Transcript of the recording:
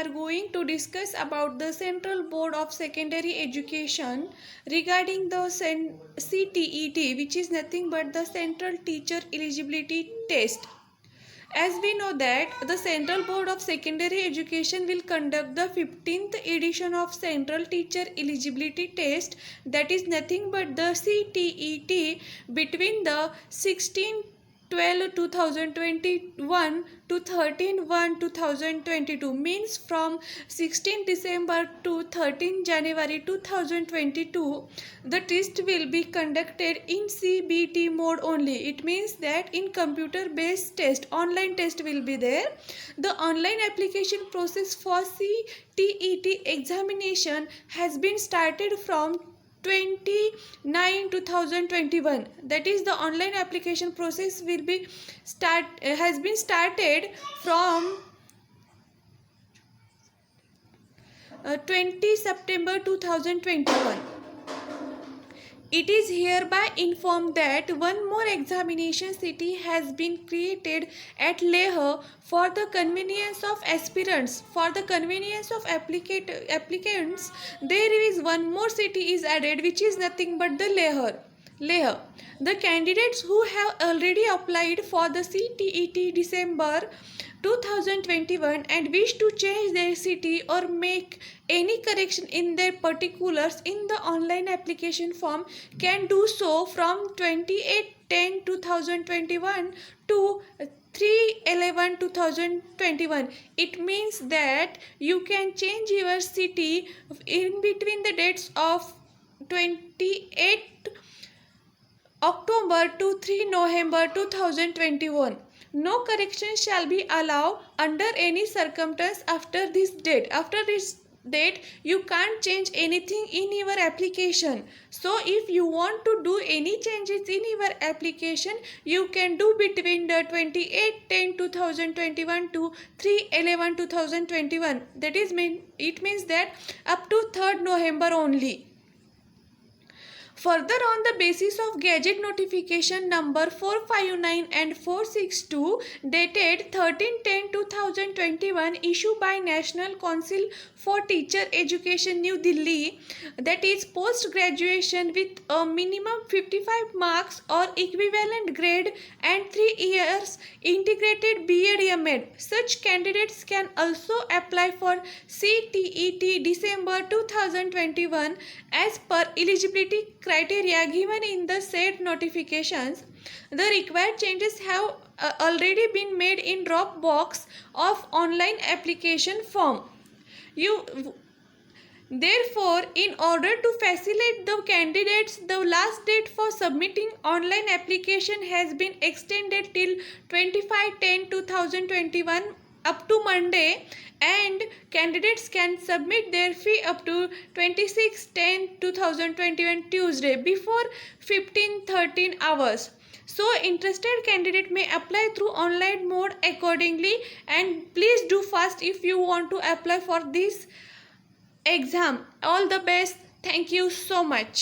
are going to discuss about the Central Board of Secondary Education regarding the CTET, which is nothing but the Central Teacher Eligibility Test. As we know that the Central Board of Secondary Education will conduct the 15th edition of Central Teacher Eligibility Test, that is nothing but the CTET, between the 16/12/2021 to 13/1/2022, means from 16 December to 13 January 2022. The test will be conducted in CBT mode only. It means that in computer based test, online test will be there. The online application process for CTET examination has been started from 29/2021. That is, the online application process has been started from 20 September 2021. It is hereby informed that one more examination city has been created at Leh for the convenience of aspirants. For the convenience of applicants, there is one more city is added, which is nothing but the Leh. The candidates who have already applied for the CTET December 2021 and wish to change their city or make any correction in their particulars in the online application form can do so from 28/10/2021 to 3/11/2021. It means that you can change your city in between the dates of 28 October to 3 November 2021. No correction shall be allowed under any circumstance after this date. After this date, you can't change anything in your application. So if you want to do any changes in your application, you can do between the 28/10/2021 to 3/11/2021. That is it means that up to 3rd November only. Further, on the basis of Gazette Notification number 459 and 462 dated 13/10/2021 issued by National Council for Teacher Education, New Delhi, that is post-graduation with a minimum 55 marks or equivalent grade and 3 years integrated B.Ed.M.Ed. Such candidates can also apply for CTET December 2021 as per eligibility criteria given in the said notifications. The required changes have already been made in drop box of online application form. Therefore, in order to facilitate the candidates, the last date for submitting online application has been extended till 25/10/2021 up to Monday, and candidates can submit their fee up to 26/10/2021 Tuesday before 15:13 hours. So interested candidate may apply through online mode accordingly, and please do fast if you want to apply for this exam. All the best. Thank you so much.